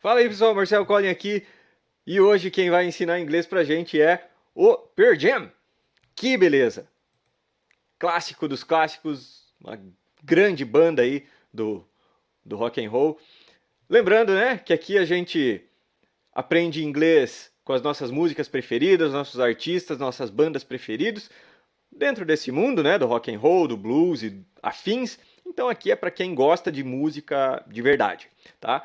Fala aí pessoal, Marcelo Collin aqui e hoje quem vai ensinar inglês pra gente é o Pearl Jam. Que beleza! Clássico dos clássicos, uma grande banda aí do, do rock and roll. Lembrando, né, que aqui a gente aprende inglês com as nossas músicas preferidas, nossos artistas, nossas bandas preferidos, dentro desse mundo, né, do rock and roll, do blues e afins. Então aqui é para quem gosta de música de verdade, tá?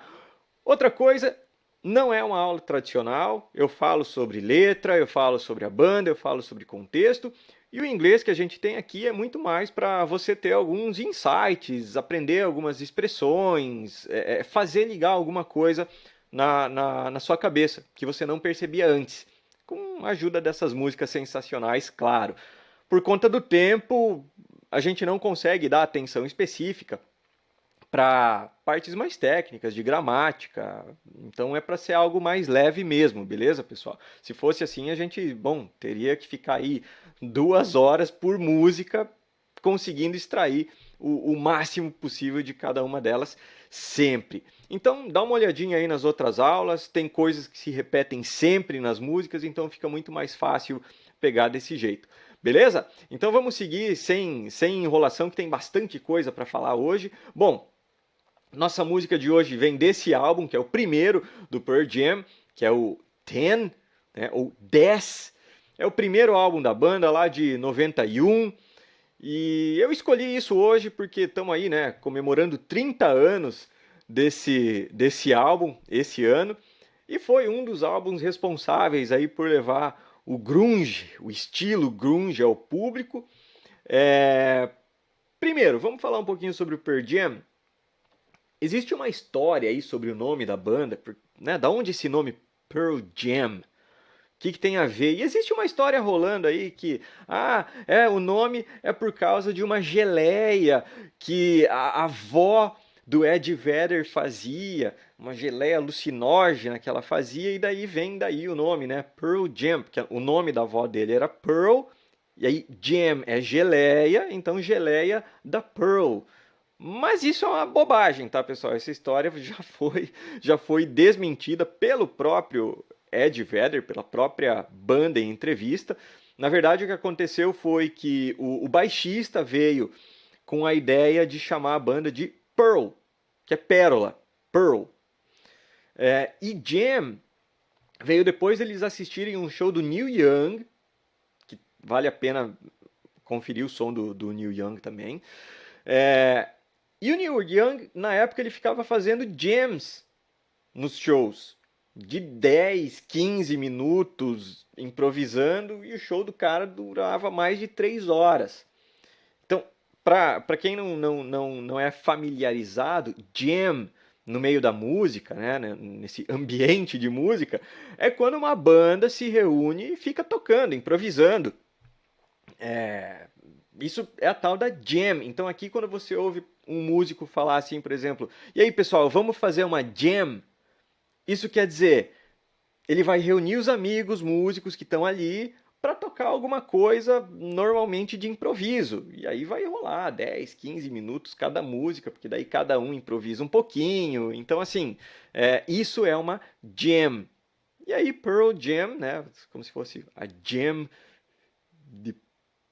Outra coisa, não é uma aula tradicional, eu falo sobre letra, eu falo sobre a banda, eu falo sobre contexto, e o inglês que a gente tem aqui é muito mais para você ter alguns insights, aprender algumas expressões, fazer ligar alguma coisa na sua cabeça, que você não percebia antes, com a ajuda dessas músicas sensacionais, claro. Por conta do tempo, a gente não consegue dar atenção específica para partes mais técnicas, de gramática. Então é para ser algo mais leve mesmo, beleza, pessoal? Se fosse assim, a gente, bom, teria que ficar aí 2 horas por música conseguindo extrair o máximo possível de cada uma delas sempre. Então dá uma olhadinha aí nas outras aulas, tem coisas que se repetem sempre nas músicas, então fica muito mais fácil pegar desse jeito. Beleza? Então vamos seguir sem enrolação, que tem bastante coisa para falar hoje. Bom, nossa música de hoje vem desse álbum, que é o primeiro do Pearl Jam, que é o 10, né, ou 10. É o primeiro álbum da banda lá de 91. E eu escolhi isso hoje porque estamos aí, né, comemorando 30 anos desse álbum esse ano. E foi um dos álbuns responsáveis aí por levar o grunge, o estilo grunge ao público. Primeiro, vamos falar um pouquinho sobre o Pearl Jam. Existe uma história aí sobre o nome da banda, né? Da onde esse nome Pearl Jam? O que tem a ver? E existe uma história rolando aí que, o nome é por causa de uma geleia que a avó do Ed Vedder fazia, uma geleia alucinógena que ela fazia, e daí vem daí o nome, né? Pearl Jam, porque o nome da avó dele era Pearl, e aí Jam é geleia, então geleia da Pearl. Mas isso é uma bobagem, tá, pessoal? Essa história já foi desmentida pelo próprio Ed Vedder, pela própria banda em entrevista. Na verdade, o que aconteceu foi que o baixista veio com a ideia de chamar a banda de Pearl, que é pérola, Pearl. E Jam veio depois eles assistirem um show do Neil Young, que vale a pena conferir o som do Neil Young também. E o Neil Young, na época, ele ficava fazendo jams nos shows, de 10, 15 minutos, improvisando, e o show do cara durava mais de 3 horas. Então, para quem não é familiarizado, jam no meio da música, né, nesse ambiente de música, é quando uma banda se reúne e fica tocando, improvisando. Isso é a tal da jam. Então aqui quando você ouve um músico falar assim, por exemplo, e aí pessoal, vamos fazer uma jam? Isso quer dizer, ele vai reunir os amigos, músicos que estão ali para tocar alguma coisa normalmente de improviso. E aí vai rolar 10, 15 minutos cada música, porque daí cada um improvisa um pouquinho. Então assim, isso é uma jam. E aí Pearl Jam, né, como se fosse a jam de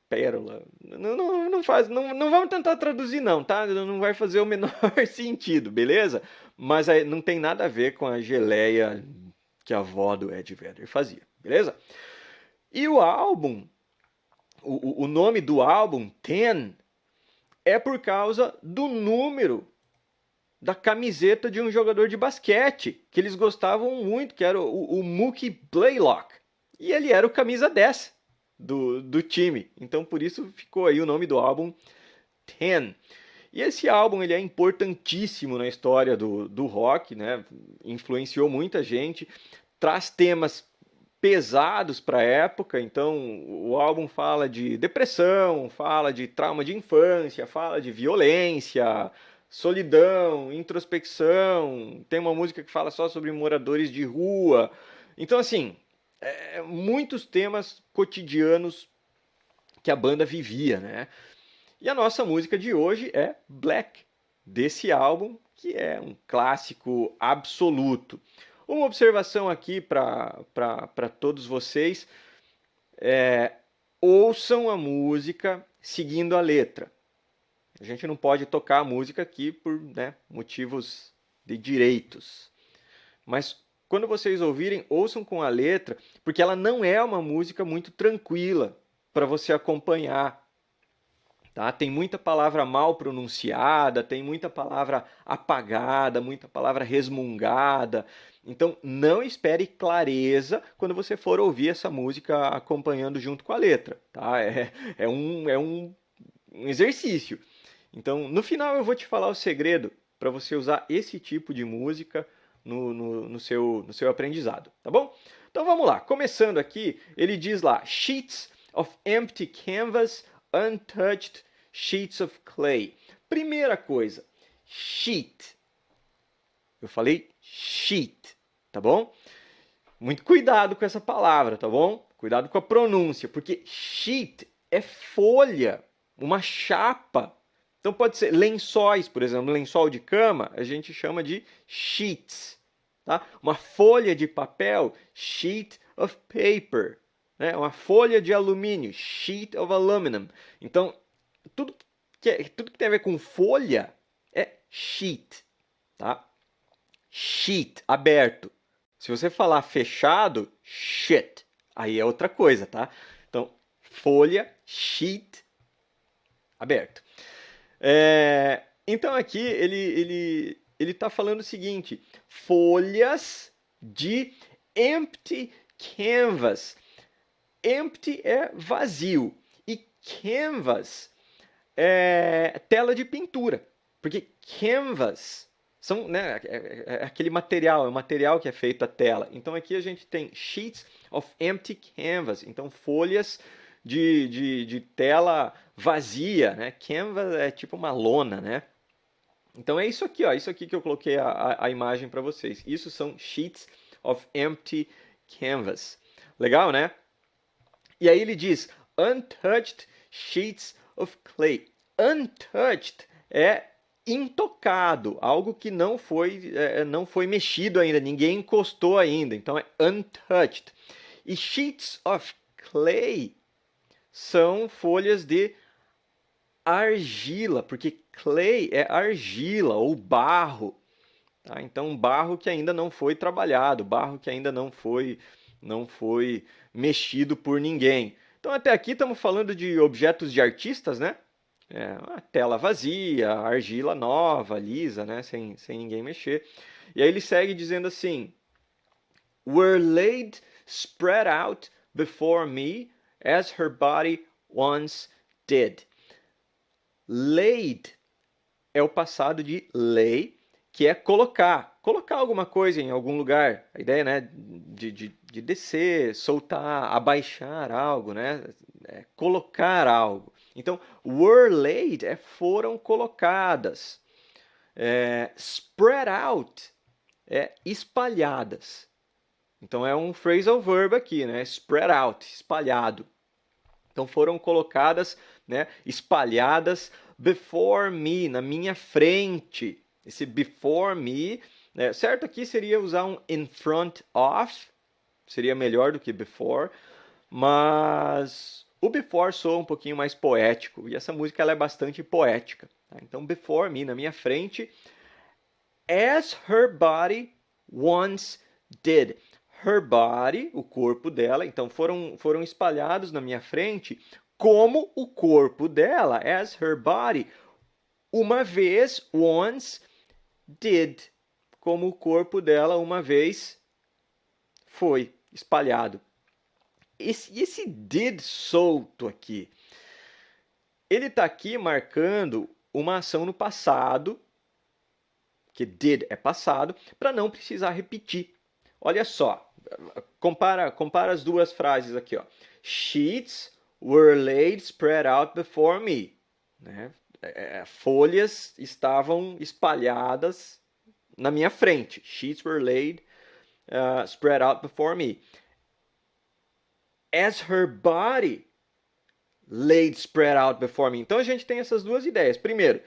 pérola. Não vamos tentar traduzir não, tá? Não vai fazer o menor sentido, beleza? Mas aí não tem nada a ver com a geleia que a avó do Ed Vedder fazia, beleza? E o álbum, o nome do álbum, 10, é por causa do número da camiseta de um jogador de basquete que eles gostavam muito, que era o Mookie Blaylock. E ele era o camisa 10 do time. Então por isso ficou aí o nome do álbum 10. E esse álbum ele é importantíssimo na história do rock, né? Influenciou muita gente, traz temas pesados para a época. Então o álbum fala de depressão, fala de trauma de infância, fala de violência, solidão, introspecção. Tem uma música que fala só sobre moradores de rua. Então assim, muitos temas cotidianos que a banda vivia, né? E a nossa música de hoje é Black, desse álbum que é um clássico absoluto. Uma observação aqui para todos vocês ouçam a música seguindo a letra. A gente não pode tocar a música aqui por motivos de direitos. Mas quando vocês ouvirem, ouçam com a letra, porque ela não é uma música muito tranquila para você acompanhar. Tá? Tem muita palavra mal pronunciada, tem muita palavra apagada, muita palavra resmungada. Então, não espere clareza quando você for ouvir essa música acompanhando junto com a letra. Tá? É um exercício. Então, no final, eu vou te falar o segredo para você usar esse tipo de música no seu aprendizado. Tá bom? Então, vamos lá. Começando aqui, ele diz lá: sheets of empty canvas, untouched sheets of clay. Primeira coisa, sheet. Eu falei sheet, tá bom? Muito cuidado com essa palavra, tá bom? Cuidado com a pronúncia, porque sheet é folha, uma chapa. Então pode ser lençóis, por exemplo, lençol de cama, a gente chama de sheets. Tá? Uma folha de papel, sheet of paper. Né? Uma folha de alumínio, sheet of aluminum. Então, tudo que tem a ver com folha é sheet. Tá? Sheet, aberto. Se você falar fechado, shit. Aí é outra coisa, tá? Então, folha, sheet, aberto. Então aqui ele está falando o seguinte: folhas de empty canvas. Empty é vazio e canvas é tela de pintura, porque canvas são, né, aquele material, é o material que é feito a tela. Então aqui a gente tem sheets of empty canvas, então folhas de tela vazia, né? Canvas é tipo uma lona, né? Então é isso aqui, ó, isso aqui que eu coloquei a imagem para vocês. Isso são sheets of empty canvas. Legal, né? E aí ele diz untouched sheets of clay. Untouched é intocado, algo que não foi mexido ainda, ninguém encostou ainda. Então é untouched. E sheets of clay são folhas de argila, porque clay é argila ou barro. Tá? Então, barro que ainda não foi trabalhado, barro que ainda não foi mexido por ninguém. Então, até aqui estamos falando de objetos de artistas, né? Uma tela vazia, argila nova, lisa, né? Sem ninguém mexer. E aí ele segue dizendo assim: were laid spread out before me as her body once did. Laid é o passado de lay, que é colocar alguma coisa em algum lugar. A ideia, né, de descer, soltar, abaixar algo, né, colocar algo. Então, were laid foram colocadas. Spread out espalhadas. Então é um phrasal verb aqui, né? Spread out, espalhado. Então foram colocadas, né, espalhadas before me, na minha frente. Esse before me, né, certo aqui seria usar um in front of, seria melhor do que before, mas o before soa um pouquinho mais poético, e essa música ela é bastante poética. Tá? Então before me, na minha frente, as her body once did. Her body, o corpo dela, então foram espalhados na minha frente como o corpo dela, as her body, uma vez, once, did, como o corpo dela uma vez foi espalhado. Esse did solto aqui, ele está aqui marcando uma ação no passado, que did é passado, para não precisar repetir. Olha só, compara as duas frases aqui, ó. Sheets were laid spread out before me. Né? Folhas estavam espalhadas na minha frente. Sheets were laid spread out before me. As her body laid spread out before me. Então a gente tem essas duas ideias. Primeiro,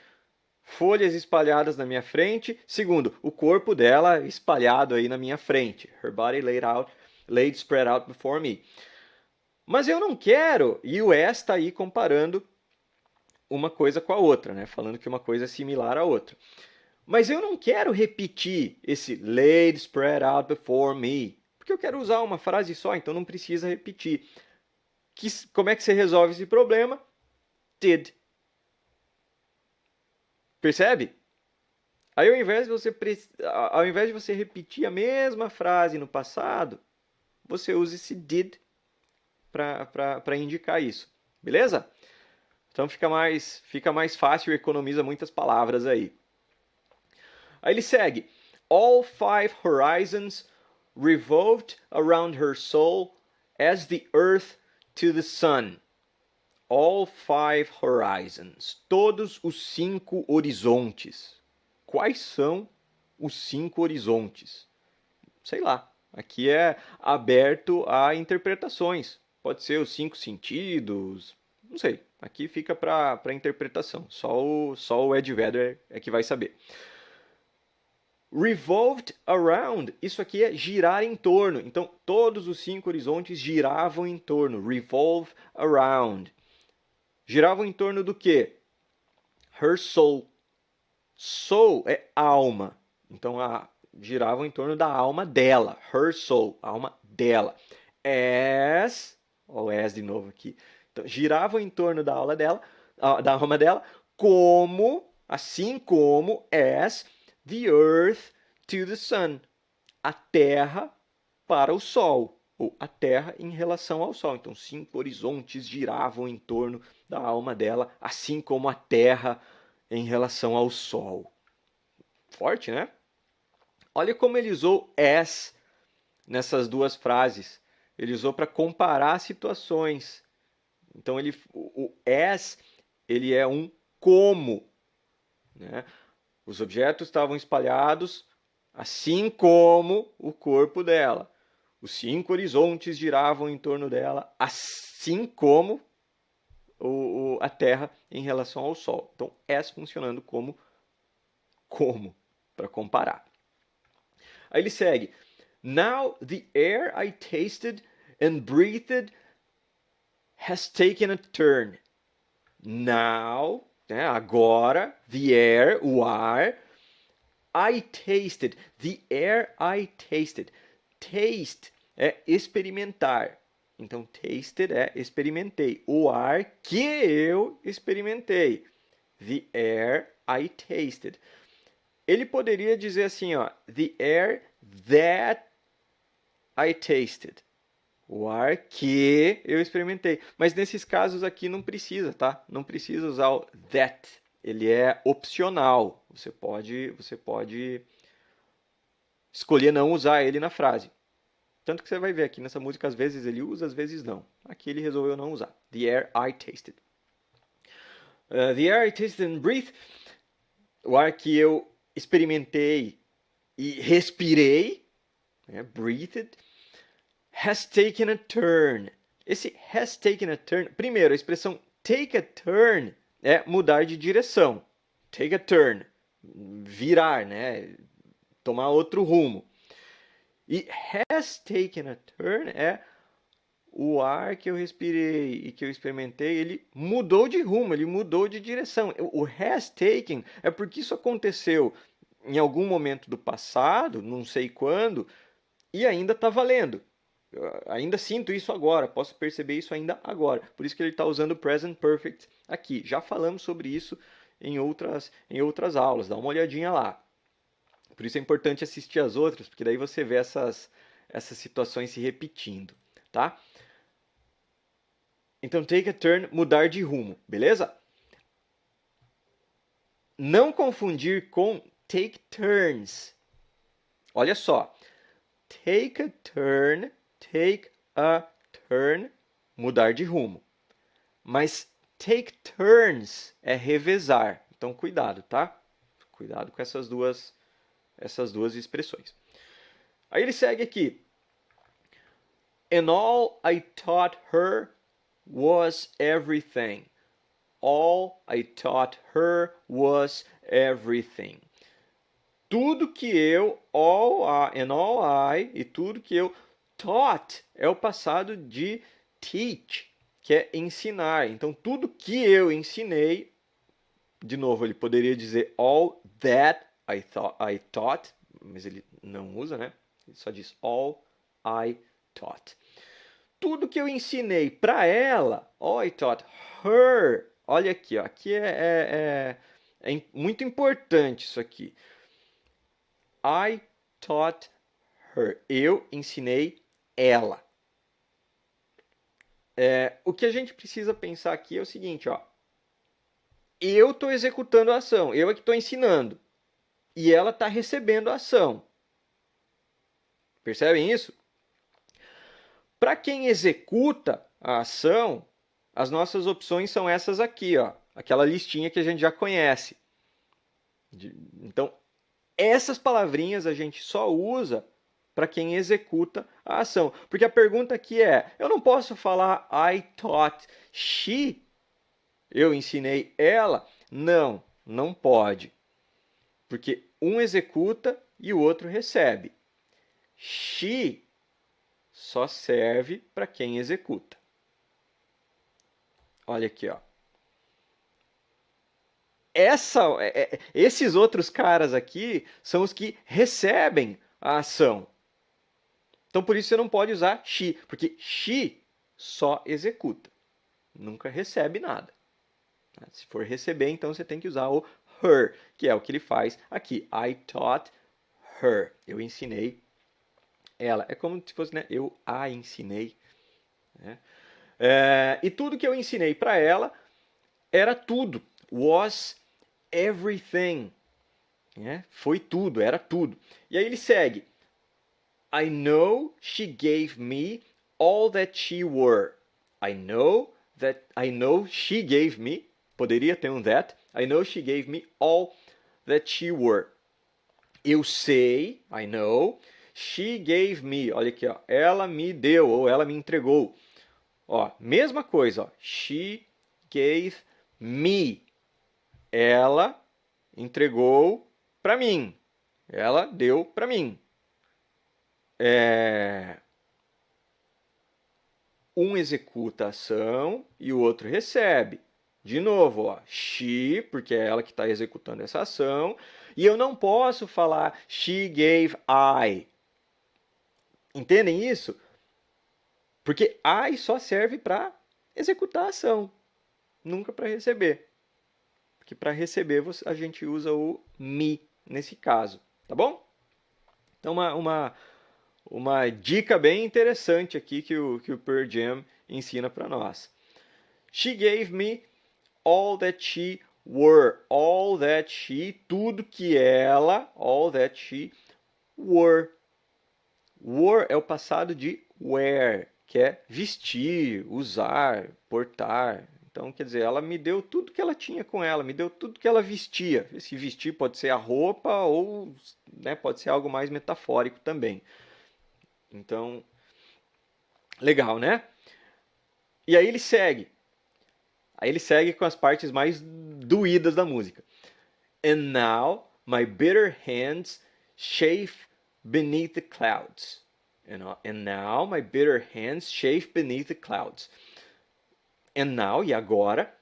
folhas espalhadas na minha frente. Segundo, o corpo dela espalhado aí na minha frente. Her body laid spread out before me. Mas eu não quero, e o as está aí comparando uma coisa com a outra, né? Falando que uma coisa é similar à outra. Mas eu não quero repetir esse laid spread out before me, porque eu quero usar uma frase só, então não precisa repetir. Como é que você resolve esse problema? Did. Percebe? Aí ao invés de você repetir a mesma frase no passado, você usa esse did para indicar isso. Beleza? Então fica mais fácil e economiza muitas palavras aí. Aí ele segue. All 5 horizons revolved around her soul as the earth to the sun. All 5 horizons. Todos os 5 horizontes. Quais são os 5 horizontes? Sei lá. Aqui é aberto a interpretações. Pode ser os 5 sentidos. Não sei. Aqui fica para interpretação. Só o Ed Vedder é que vai saber. Revolved around, isso aqui é girar em torno. Então, todos os 5 horizontes giravam em torno. Revolve around. Giravam em torno do quê? Her soul. Soul é alma. Então, giravam em torno da alma dela. Her soul, a alma dela. As, olha o as de novo aqui. Então, giravam em torno da alma dela, assim como as the earth to the sun. A terra para o sol, ou a terra em relação ao sol. Então, 5 horizontes giravam em torno da alma dela, assim como a terra em relação ao sol. Forte, né? Olha como ele usou as nessas duas frases. Ele usou para comparar situações. Então, o as ele é um como, né? Os objetos estavam espalhados, assim como o corpo dela. Os 5 horizontes giravam em torno dela, assim como a Terra em relação ao Sol. Então, as funcionando como para comparar. Aí ele segue. Now the air I tasted and breathed has taken a turn. Now, né, agora, the air, o ar, I tasted, the air I tasted. Taste é experimentar. Então, tasted é experimentei. O ar que eu experimentei. The air I tasted. Ele poderia dizer assim, ó, the air that I tasted. O ar que eu experimentei. Mas nesses casos aqui não precisa, tá? Não precisa usar o that. Ele é opcional. Você pode escolher não usar ele na frase. Tanto que você vai ver aqui nessa música, às vezes ele usa, às vezes não. Aqui ele resolveu não usar. The air I tasted. The air I tasted and breathed. O ar que eu experimentei e respirei, né, breathed, has taken a turn. Esse has taken a turn, primeiro, a expressão take a turn é mudar de direção. Take a turn, virar, né, tomar outro rumo. E has taken a turn é o ar que eu respirei e que eu experimentei, ele mudou de rumo, ele mudou de direção. O has taken é porque isso aconteceu em algum momento do passado, não sei quando, e ainda está valendo. Eu ainda sinto isso agora, posso perceber isso ainda agora. Por isso que ele está usando o present perfect aqui. Já falamos sobre isso em outras aulas, dá uma olhadinha lá. Por isso é importante assistir as outras, porque daí você vê essas situações se repetindo, tá? Então, take a turn, mudar de rumo, beleza? Não confundir com take turns. Olha só. Take a turn, mudar de rumo. Mas take turns é revezar. Então, cuidado, tá? Cuidado com essas duas expressões. Aí ele segue aqui. And all I taught her was everything. all I taught her was everything. Tudo que eu, all I, e tudo que eu taught é o passado de teach, que é ensinar. Então, tudo que eu ensinei, de novo, ele poderia dizer all that I taught, mas ele não usa, né? Ele só diz all I taught. Tudo que eu ensinei para ela, all I taught her. Olha aqui, ó, aqui é muito importante isso aqui. I taught her. Eu ensinei ela. O que a gente precisa pensar aqui é o seguinte, ó. Eu estou executando a ação, eu é que estou ensinando. E ela está recebendo a ação. Percebem isso? Para quem executa a ação, as nossas opções são essas aqui, ó. Aquela listinha que a gente já conhece. Então, essas palavrinhas a gente só usa para quem executa a ação. Porque a pergunta aqui é, eu não posso falar I taught she, eu ensinei ela? Não, não pode. Porque um executa e o outro recebe. She só serve para quem executa. Olha aqui, ó. Esses outros caras aqui são os que recebem a ação. Então, por isso você não pode usar she, porque she só executa, nunca recebe nada. Se for receber, então você tem que usar o her, que é o que ele faz aqui. I taught her. Eu ensinei ela. É como se fosse, né? Eu a ensinei. Né? E tudo que eu ensinei para ela era tudo. Was everything. Né? Foi tudo, era tudo. E aí ele segue. I know she gave me all that she were. I know she gave me. Poderia ter um that. I know she gave me all that she were. Eu sei, I know. She gave me. Olha aqui, ó. Ela me deu ou ela me entregou. Ó, mesma coisa, ó. She gave me. Ela entregou para mim. Ela deu para mim. Um executa a ação e o outro recebe. De novo, ó, she, porque é ela que está executando essa ação. E eu não posso falar she gave I. Entendem isso? Porque I só serve para executar a ação, nunca para receber. Porque para receber a gente usa o me nesse caso, tá bom? Então uma dica bem interessante aqui que o Pearl Jam ensina para nós. She gave me all that she were. All that she, tudo que ela, all that she were. Were é o passado de wear, que é vestir, usar, portar. Então, quer dizer, ela me deu tudo que ela tinha com ela, me deu tudo que ela vestia. Esse vestir pode ser a roupa ou, né, pode ser algo mais metafórico também. Então, legal, né? E aí ele segue. Aí ele segue com as partes mais doídas da música. And now my bitter hands chafe beneath the clouds. And now my bitter hands chafe beneath the clouds. And now, e agora,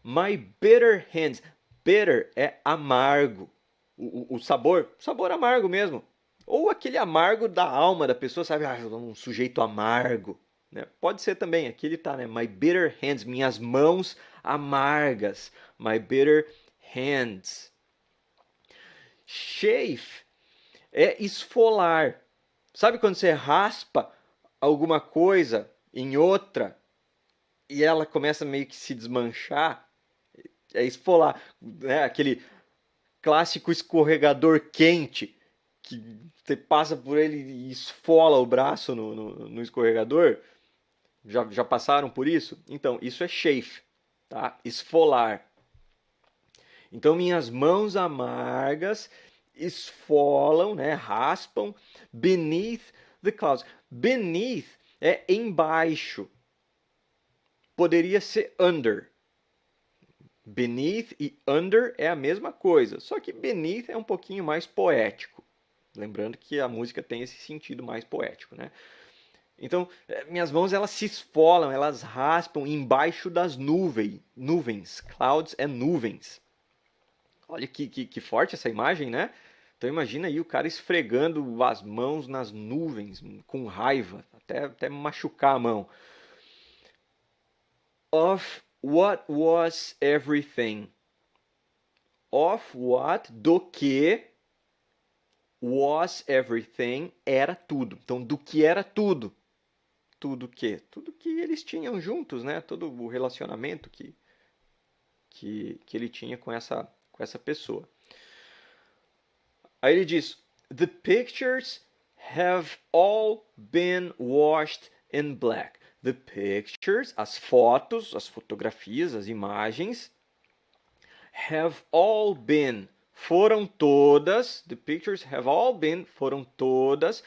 my bitter hands. Bitter é amargo. O sabor amargo mesmo. Ou aquele amargo da alma da pessoa, sabe? Um sujeito amargo. Né? Pode ser também, aqui ele tá, né? My bitter hands, minhas mãos amargas. My bitter hands. Chafe é esfolar. Sabe quando você raspa alguma coisa em outra e ela começa meio que se desmanchar? É esfolar, né? Aquele clássico escorregador quente que você passa por ele e esfola o braço no escorregador. Já passaram por isso? Então, isso é chafe, tá? Esfolar. Então, minhas mãos amargas esfolam, né? Raspam beneath the clouds. Beneath é embaixo. Poderia ser under. Beneath e under é a mesma coisa, só que beneath é um pouquinho mais poético. Lembrando que a música tem esse sentido mais poético, né? Então, minhas mãos elas se esfolam, elas raspam embaixo das nuvens. Clouds é nuvens. Olha que forte essa imagem, né? Então imagina aí o cara esfregando as mãos nas nuvens com raiva, até machucar a mão. Of what was everything? Of what, do que, was everything, era tudo. Então, do que era tudo? Tudo o quê? Tudo que eles tinham juntos, né? Todo o relacionamento que ele tinha com essa pessoa. Aí ele diz: The pictures have all been washed in black. The pictures, as fotos, as fotografias, as imagens, have all been, foram todas, the pictures have all been, foram todas,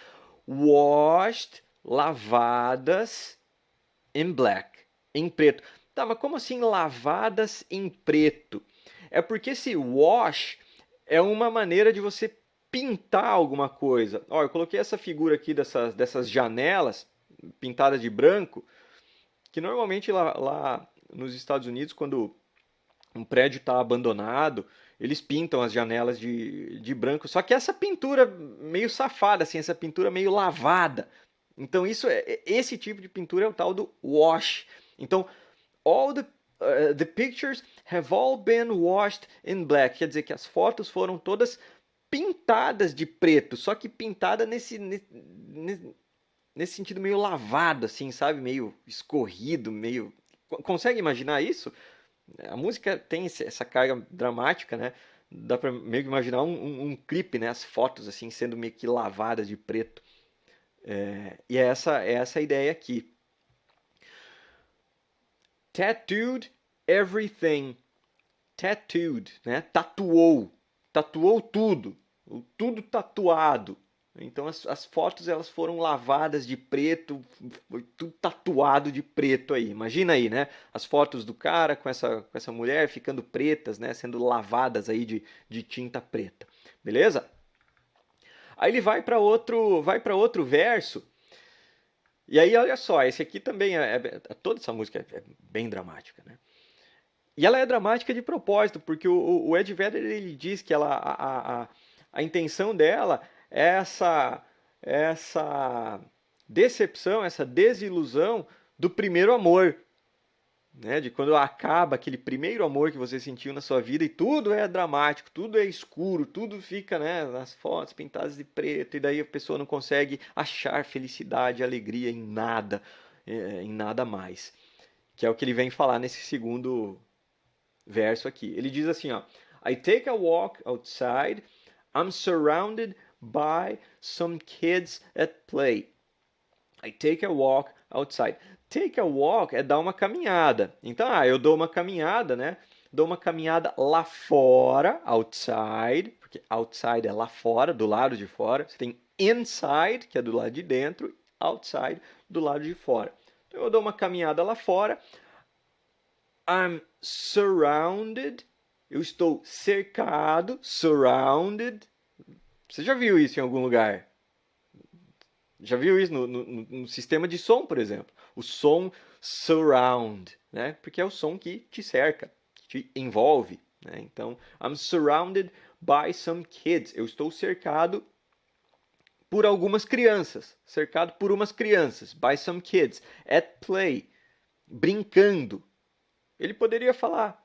washed, lavadas, in black, em preto. Tá, mas como assim lavadas em preto? É porque esse wash é uma maneira de você pintar alguma coisa. Ó, eu coloquei essa figura aqui dessas janelas pintadas de branco, que normalmente lá nos Estados Unidos, quando um prédio está abandonado, eles pintam as janelas de branco. Só que essa pintura meio safada, assim, essa pintura meio lavada. Então esse tipo de pintura é o tal do wash. Então, all the pictures have all been washed in black. Quer dizer que as fotos foram todas pintadas de preto, só que pintada nesse sentido meio lavado, assim, sabe? Meio escorrido, meio... Consegue imaginar isso? A música tem essa carga dramática, né? Dá pra meio que imaginar um clipe, né? As fotos, assim, sendo meio que lavadas de preto. E é essa a ideia aqui. Tattooed everything. Tattooed, né? Tatuou. Tatuou tudo. Tudo tatuado. Então as fotos elas foram lavadas de preto, foi tudo tatuado de preto aí. Imagina aí, né? As fotos do cara com essa mulher ficando pretas, né? Sendo lavadas aí de tinta preta. Beleza? Aí ele vai para outro verso. E aí, olha só, esse aqui também toda essa música é bem dramática, né? E ela é dramática de propósito, porque o Ed Vedder ele diz que a intenção dela é essa decepção, essa desilusão do primeiro amor, né? De quando acaba aquele primeiro amor que você sentiu na sua vida e tudo é dramático, tudo é escuro, tudo fica, né, nas fotos pintadas de preto e daí a pessoa não consegue achar felicidade, alegria em nada mais. Que é o que ele vem falar nesse segundo verso aqui. Ele diz assim, ó: I take a walk outside, I'm surrounded by some kids at play. I take a walk outside. Take a walk é dar uma caminhada. Então, eu dou uma caminhada, né? Dou uma caminhada lá fora, outside, porque outside é lá fora, do lado de fora. Você tem inside, que é do lado de dentro, outside, do lado de fora. Então, eu dou uma caminhada lá fora. I'm surrounded. Eu estou cercado, surrounded. Você já viu isso em algum lugar? Já viu isso no sistema de som, por exemplo? O som surround, né? Porque é o som que te cerca, que te envolve, né? Então, I'm surrounded by some kids. Eu estou cercado por algumas crianças. Cercado por umas crianças. By some kids. At play. Brincando. Ele poderia falar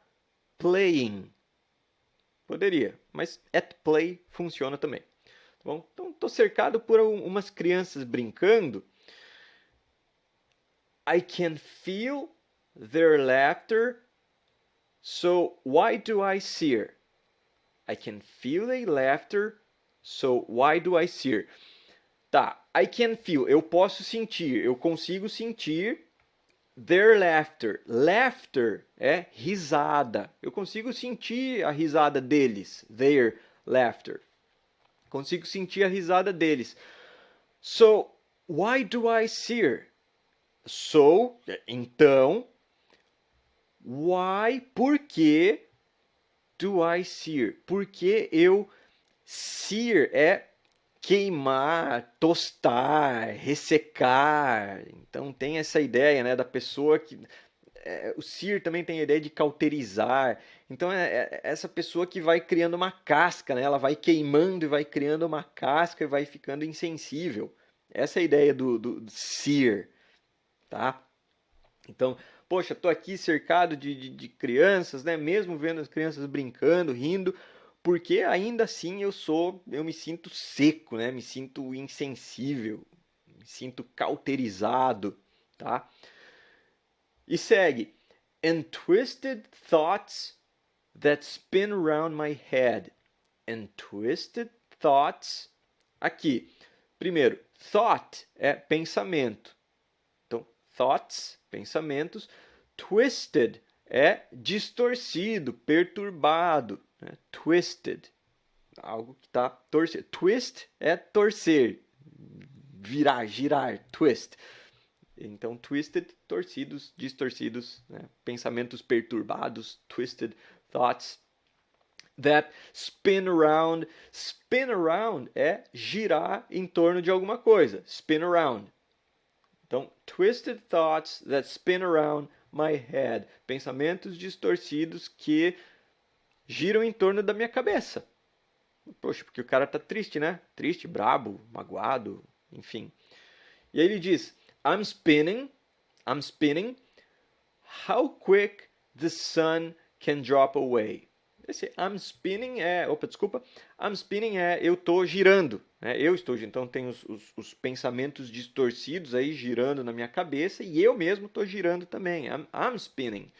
playing. Poderia, mas at play funciona também. Tá bom? Então, estou cercado por umas crianças brincando. I can feel their laughter, so why do I sear? I can feel their laughter, so why do I sear? Tá, I can feel, eu posso sentir, eu consigo sentir their laughter. Laughter é risada. Eu consigo sentir a risada deles. Their laughter. Consigo sentir a risada deles. So, why do I sear? So, então, Why? Por que do I sear? Por que eu sear é queimar, tostar, ressecar. Então tem essa ideia, né, da pessoa que o sear também tem a ideia de cauterizar. Então é essa pessoa que vai criando uma casca, né? Ela vai queimando e vai criando uma casca e vai ficando insensível. Essa é a ideia do sear, tá? Então, poxa, tô aqui cercado de crianças, né? Mesmo vendo as crianças brincando, rindo, porque ainda assim eu me sinto seco, né? Me sinto insensível, me sinto cauterizado, tá? E segue. And twisted thoughts that spin around my head. And twisted thoughts. Aqui, primeiro, thought é pensamento. Então, thoughts, pensamentos. Twisted é distorcido, perturbado. Né? Twisted, algo que está torcido. Twist é torcer, virar, girar, twist. Então, twisted, torcidos, distorcidos, né? Pensamentos perturbados, twisted thoughts that spin around. Spin around é girar em torno de alguma coisa. Spin around. Então, twisted thoughts that spin around my head. Pensamentos distorcidos que giram em torno da minha cabeça. Poxa, porque o cara tá triste, né? Triste, brabo, magoado, enfim. E aí ele diz: I'm spinning, how quick the sun can drop away. Esse I'm spinning é, I'm spinning é eu tô girando, né? Eu estou, então tem os pensamentos distorcidos aí girando na minha cabeça e eu mesmo tô girando também. I'm spinning.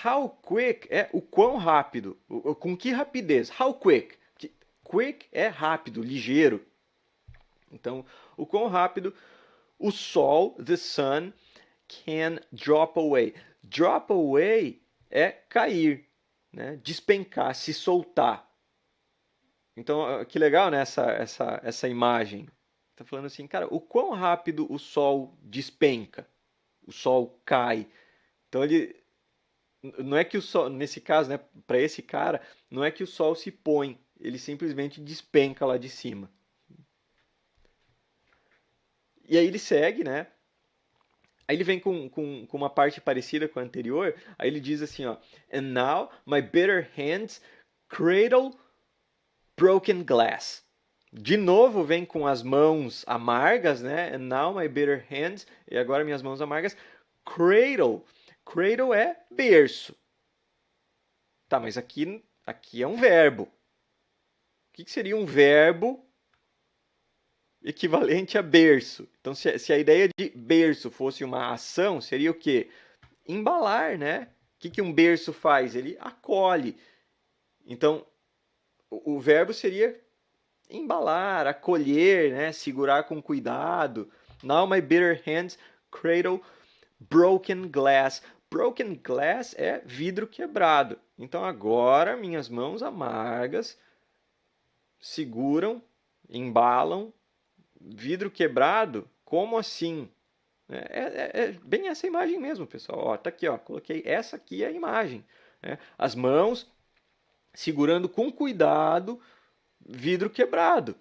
How quick é o quão rápido, com que rapidez? How quick? Quick é rápido, ligeiro. Então, o quão rápido o sol, the sun, can drop away. Drop away é cair, né? Despencar, se soltar. Então, que legal, né? Essa imagem. Tá falando assim, cara, o quão rápido o sol despenca, o sol cai. Então, ele não é que o sol, nesse caso, né, para esse cara, não é que o sol se põe, ele simplesmente despenca lá de cima. E aí ele segue, né? Aí ele vem com uma parte parecida com a anterior. Aí ele diz assim, ó: And now my bitter hands cradle broken glass. De novo vem com as mãos amargas, né? And now my bitter hands, e agora minhas mãos amargas, cradle. Cradle é berço. Tá, mas aqui é um verbo. O que seria um verbo equivalente a berço? Então, se a ideia de berço fosse uma ação, seria o quê? Embalar, né? O que um berço faz? Ele acolhe. Então, o verbo seria embalar, acolher, né? Segurar com cuidado. Now my bitter hands cradle broken glass. Broken glass é vidro quebrado. Então agora minhas mãos amargas seguram, embalam vidro quebrado. Como assim? É bem essa imagem mesmo, pessoal. Ó, tá aqui, ó. Coloquei essa aqui é a imagem. Né? As mãos segurando com cuidado vidro quebrado.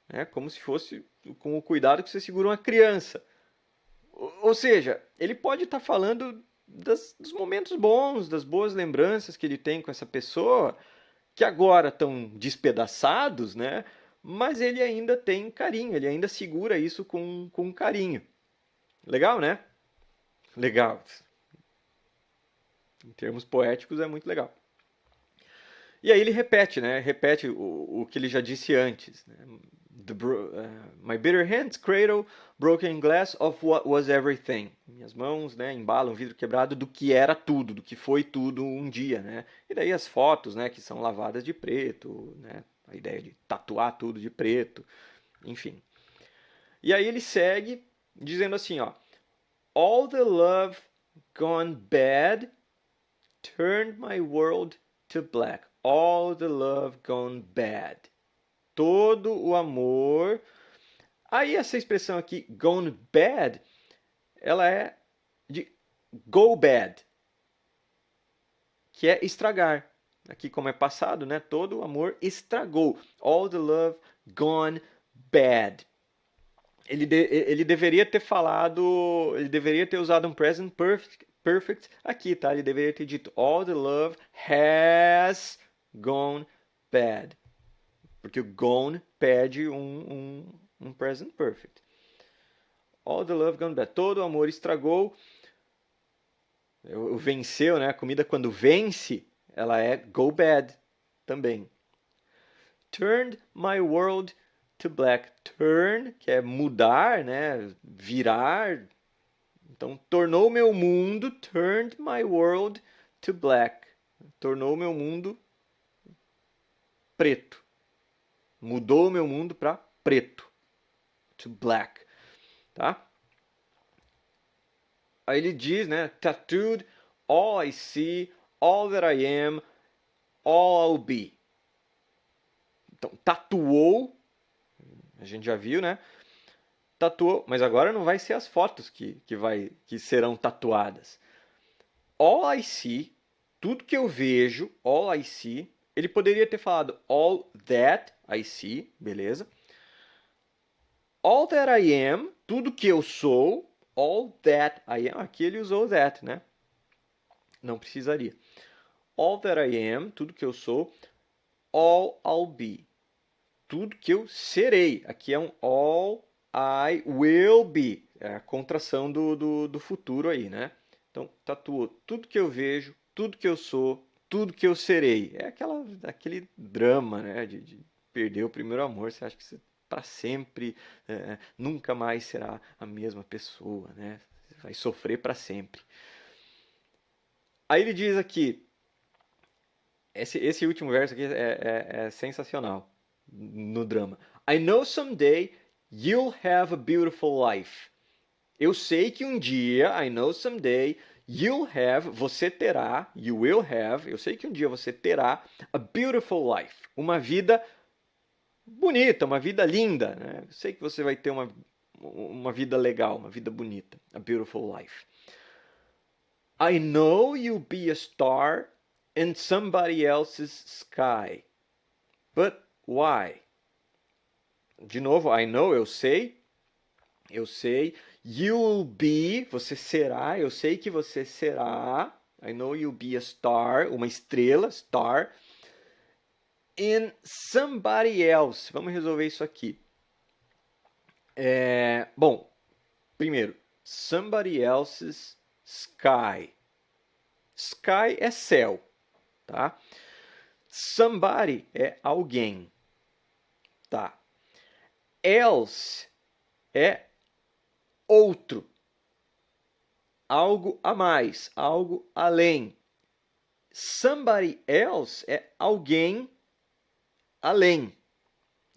Né? Como se fosse com o cuidado que você segura uma criança. Ou seja, ele pode estar falando dos momentos bons, das boas lembranças que ele tem com essa pessoa, que agora estão despedaçados, né? Mas ele ainda tem carinho, ele ainda segura isso com carinho. Legal, né? Legal. Em termos poéticos é muito legal. E aí ele repete, né? Repete o que ele já disse antes. Né? My bitter hands cradle broken glass of what was everything. Minhas mãos, né, embalam vidro quebrado do que era tudo, do que foi tudo um dia, né? E daí as fotos, né, que são lavadas de preto, né? A ideia de tatuar tudo de preto, enfim. E aí ele segue dizendo assim, ó: All the love gone bad turned my world to black. All the love gone bad. Todo o amor. Aí essa expressão aqui, gone bad, ela é de go bad. que é estragar. Aqui, como é passado, né? Todo o amor estragou. All the love gone bad. Ele deveria ter falado, ele deveria ter usado um present perfect aqui, tá? Ele deveria ter dito all the love has gone bad. Porque o gone pede um present perfect. All the love gone bad. Todo o amor estragou. Venceu, né? A comida quando vence, ela é go bad também. Turned my world to black. Turn, que é mudar, né? Virar. Então, tornou meu mundo, turned my world to black. Tornou meu mundo preto. Mudou meu mundo para preto. To black. Tá? Aí ele diz, né? Tattooed all I see, all that I am, all I'll be. Então, tatuou, a gente já viu, né? Tatuou, mas agora não vai ser as fotos que serão tatuadas. All I see, tudo que eu vejo, all I see, ele poderia ter falado all that I see, beleza? All that I am, tudo que eu sou, all that I am, aqui ele usou that, né? Não precisaria. All that I am, tudo que eu sou, all I'll be, tudo que eu serei. Aqui é um all I will be, é a contração do futuro aí, né? Então, tatuou tudo que eu vejo, tudo que eu sou, tudo que eu serei. É aquele drama, né? De perder o primeiro amor. Você acha que você para sempre nunca mais será a mesma pessoa, né? Você vai sofrer para sempre. Aí ele diz aqui, esse último verso aqui é sensacional no drama. I know someday you'll have a beautiful life. Eu sei que um dia, I know someday, you'll have, você terá, you will have, eu sei que um dia você terá a beautiful life, uma vida bonita, uma vida linda, né? Eu sei que você vai ter uma vida legal, uma vida bonita, a beautiful life. I know you'll be a star in somebody else's sky, but why? De novo, I know, eu sei. You'll be, você será, eu sei que você será. I know you'll be a star, uma estrela, star. In somebody else. Vamos resolver isso aqui. Bom, primeiro, somebody else's sky. Sky é céu, tá? Somebody é alguém, tá? Else é outro, algo a mais, algo além. Somebody else é alguém além,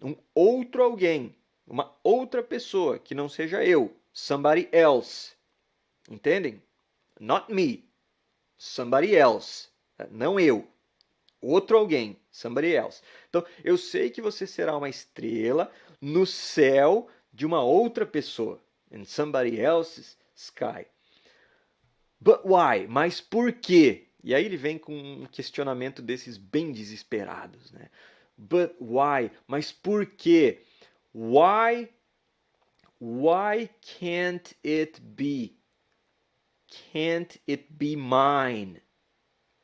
um outro alguém, uma outra pessoa que não seja eu. Somebody else, entendem? Not me, somebody else, não eu, outro alguém, somebody else. Então, eu sei que você será uma estrela no céu de uma outra pessoa. In somebody else's sky. But why? Mas por quê? E aí ele vem com um questionamento desses bem desesperados, né? But why? Mas por quê? Why can't it be? Can't it be mine?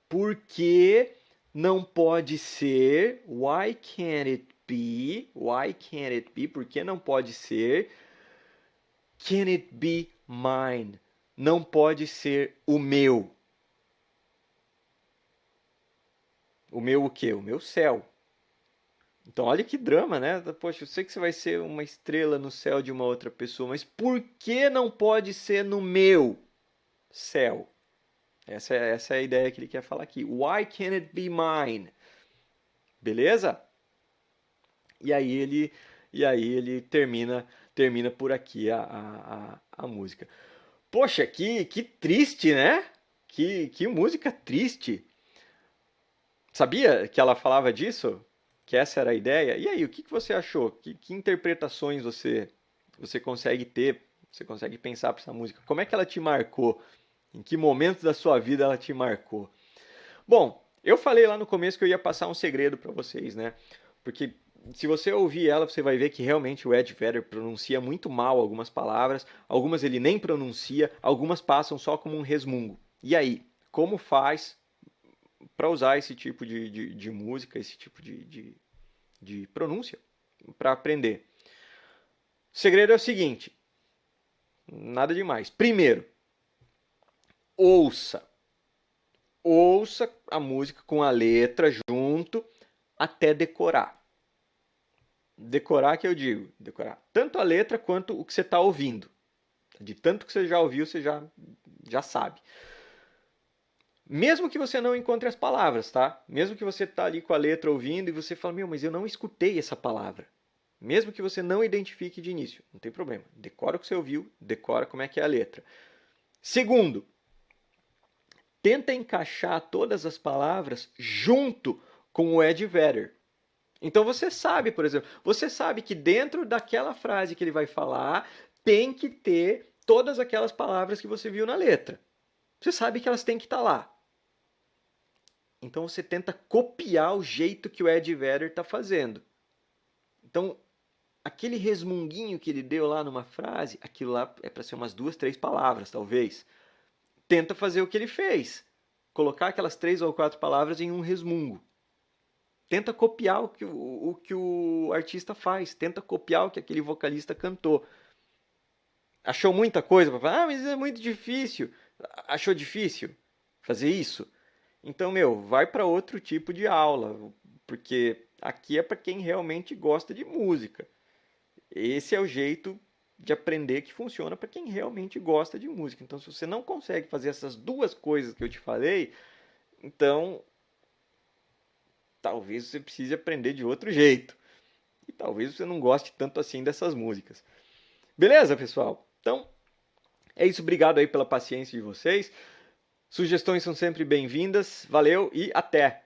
Por que não pode ser? Why can't it be? Why can't it be? Por que não pode ser? Can it be mine? Não pode ser o meu. O meu o quê? O meu céu. Então olha que drama, né? Poxa, eu sei que você vai ser uma estrela no céu de uma outra pessoa, mas por que não pode ser no meu céu? Essa é a ideia que ele quer falar aqui. Why can't it be mine? Beleza? E aí ele termina por aqui a música. Poxa, que triste, né? Que música triste. Sabia que ela falava disso? Que essa era a ideia? E aí, o que você achou? Que interpretações você consegue ter? Você consegue pensar para essa música? Como é que ela te marcou? Em que momento da sua vida ela te marcou? Bom, eu falei lá no começo que eu ia passar um segredo para vocês, né? Porque se você ouvir ela, você vai ver que realmente o Ed Vedder pronuncia muito mal algumas palavras, algumas ele nem pronuncia, algumas passam só como um resmungo. E aí, como faz para usar esse tipo de música, esse tipo de pronúncia para aprender? O segredo é o seguinte, nada demais. Primeiro, ouça. Ouça a música com a letra junto até decorar. Decorar que eu digo, decorar tanto a letra quanto o que você está ouvindo. De tanto que você já ouviu, você já sabe. Mesmo que você não encontre as palavras, tá? Mesmo que você está ali com a letra ouvindo e você fala, meu, mas eu não escutei essa palavra. Mesmo que você não identifique de início, não tem problema. Decora o que você ouviu, decora como é que é a letra. Segundo, tenta encaixar todas as palavras junto com o Ed Vedder. Então você sabe, por exemplo, você sabe que dentro daquela frase que ele vai falar, tem que ter todas aquelas palavras que você viu na letra. Você sabe que elas têm que estar lá. Então você tenta copiar o jeito que o Ed Vedder está fazendo. Então, aquele resmunguinho que ele deu lá numa frase, aquilo lá é para ser umas 2, 3 palavras, talvez. Tenta fazer o que ele fez. Colocar aquelas 3 ou 4 palavras em um resmungo. Tenta copiar o que o artista faz. Tenta copiar o que aquele vocalista cantou. Achou muita coisa para falar? Ah, mas é muito difícil. Achou difícil fazer isso? Então, vai para outro tipo de aula. Porque aqui é para quem realmente gosta de música. Esse é o jeito de aprender que funciona para quem realmente gosta de música. Então, se você não consegue fazer essas duas coisas que eu te falei, então talvez você precise aprender de outro jeito. E talvez você não goste tanto assim dessas músicas. Beleza, pessoal? Então, é isso. Obrigado aí pela paciência de vocês. Sugestões são sempre bem-vindas. Valeu e até!